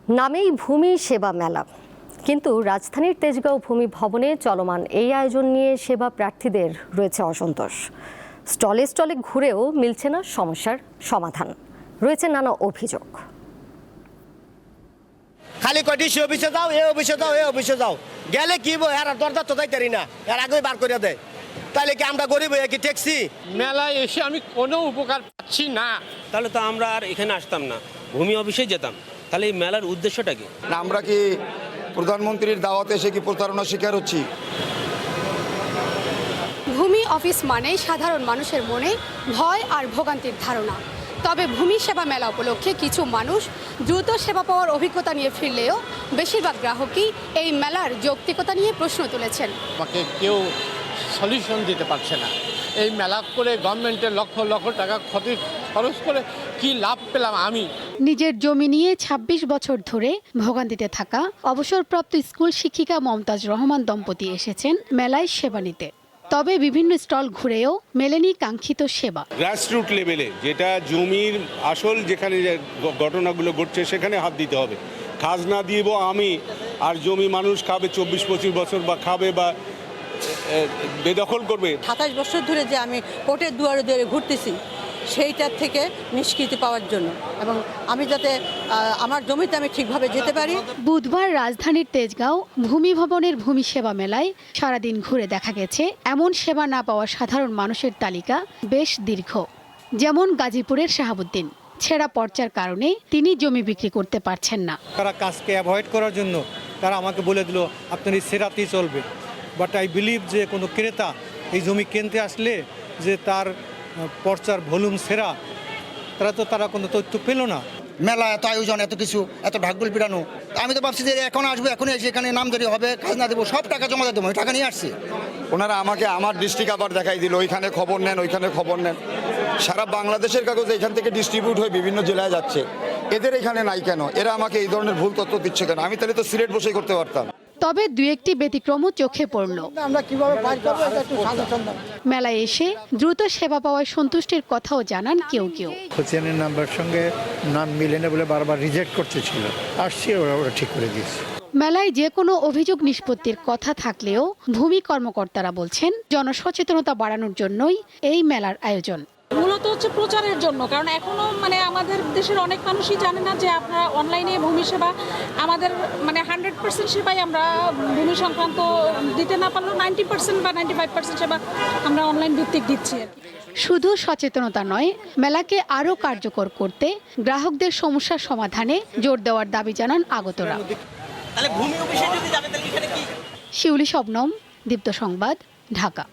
নামেই ভূমি সেবা মেলা, কিন্তু রাজধানীর তেজগাঁও ভূমি ভবনে চলমান এই আয়োজন নিয়ে সেবা প্রার্থীদের রয়েছে অসন্তোষ। স্টলে স্টলে ঘুরেও মিলছে না সমস্যার সমাধান, রয়েছে নানা অভিযোগ। খালি কটি সে অফিসে যাও, এ অফিসে যাও, এ অফিসে যাও, গেলে কি বই আর দরজা তো যাইতারি না, এর আগে বার করে দেয়। তাহলে কি আমরা গরিব হয়ে কি ট্যাক্সি? মেলায় এসে আমি কোনো উপকার পাচ্ছি না। তাহলে তো আমরা আর এখানে আসতাম না, ভূমি অফিসে যেতাম। তাহলে এই মেলার উদ্দেশ্যটা কি? আমরা কি প্রধানমন্ত্রীর দাওয়াতে এসে কি প্রতারণার শিকার হচ্ছি? ভূমি অফিস মানে সাধারণ মানুষের মনে ভয় আর ভোগান্তির ধারণা। তবে ভূমি সেবা মেলা উপলক্ষে কিছু মানুষ দ্রুত সেবা পাওয়ার অভিজ্ঞতা নিয়ে ফিরলেও বেশিরভাগ গ্রাহকই এই মেলার যৌক্তিকতা নিয়ে প্রশ্ন তুলেছেন। আমাকে কেউ সলিউশন দিতে পারছে না। এই মেলা করে গভর্নমেন্টের লক্ষ লক্ষ টাকা ক্ষতি খরচ করে কি লাভ পেলাম আমি? নিজের জমি নিয়ে ২৬ বছর ধরে ভোগান্তিতে থাকা অবসরপ্রাপ্ত স্কুল শিক্ষিকা মমতাজ রহমান দম্পতি এসেছেন মেলায় সেবা নিতে। তবে বিভিন্ন স্টল ঘুরেও মেলেনি কাঙ্ক্ষিত সেবা। গ্রাসরুট লেভেলে যেটা জমির আসল যেখানে ঘটনাগুলো ঘটছে সেখানে হাত দিতে হবে। খাজনা দিব আমি, আর জমি মানুষ খাবে ২৪-২৫ বছর বা খাবে বা বেদখল করবে। ২৭ বছর ধরে যে আমি কোর্টের দুয়ারে দুয়ারে ঘুরতেছি, সেইটার থেকে নিষ্কৃতি পাওয়ার জন্য এবং আমি যাতে আমার জমিতে আমি ঠিকভাবে যেতে পারি। বুধবার রাজধানীর তেজগাঁও ভূমি ভবনের ভূমি সেবা মেলায় সারাদিন ঘুরে দেখা গেছে এমন সেবা না পাওয়া সাধারণ মানুষের তালিকা বেশ দীর্ঘ। যেমন গাজীপুরের শাহাবুদ্দিন, ছেঁড়া পর্চার কারণে তিনি জমি বিক্রি করতে পারছেন না। তারা কাজকে অ্যাভয়েড করার জন্য তারা আমাকে বলে দিল আপনার এই সেরাতেই চলবে। বাট আই বিলিভ যে কোনো ক্রেতা এই জমি কিনতে আসলে যে তার পর্চার ভলিউম সেরা, তারা কোনো তথ্য পেল না। মেলা এত আয়োজন, এত কিছু, এত ঢাকঢোল পিটানো, আমি তো ভাবছি যে এখন আসবো, এখন এসে এখানে নামজারি হবে, খাজনা দেবো, সব টাকা জমা দেবো, টাকা নিয়ে আসছি। ওনারা আমাকে আমার ডিস্ট্রিক্ট আবার দেখাই দিল, ওইখানে খবর নেন, ওইখানে খবর নেন। সারা বাংলাদেশের কাগজ এখান থেকে ডিস্ট্রিবিউট হয়ে বিভিন্ন জেলায় যাচ্ছে, এদের এখানে নাই কেন? এরা আমাকে এই ধরনের ভুল তথ্য দিচ্ছে কেন? আমি তাহলে তো সিলেট বসেই করতে পারতাম। তবে দু একটি ব্যতিক্রমও চোখে পড়ল। মেলায় এসে দ্রুত সেবা পাওয়ায় সন্তুষ্টির কথাও জানান কেউ কেউ। খতিয়ানের নাম্বার সঙ্গে নাম মিলে না বলে বারবার রিজেক্ট করতেছিল, আসছি ওরা ঠিক করে দিয়েছে। মেলায় যে কোনো অভিযোগ নিষ্পত্তির কথা থাকলেও ভূমি কর্মকর্তারা বলছেন জনসচেতনতা বাড়ানোর জন্যই এই মেলার আয়োজন। মূলত হচ্ছে প্রচারের জন্য, কারণ এখনো আমাদের দেশের অনেক মানুষই জানে না যে আপনারা অনলাইনে ভূমি সেবা আমাদের 100% সেবাই আমরা ভূমি সংক্রান্ত দিতে না পারলেও 90% বা 95% সেবা আমরা অনলাইন ভিত্তিক দিচ্ছি। শুধু সচেতনতা নয়, মেলাকে আরও কার্যকর করতে গ্রাহকদের সমস্যার সমাধানে জোর দেওয়ার দাবি জানান আগতরা। তাহলে ভূমি অফিসে যদি যাবে তাহলে এখানে কি? শিউলি শবনম, দীপ্ত সংবাদ, ঢাকা।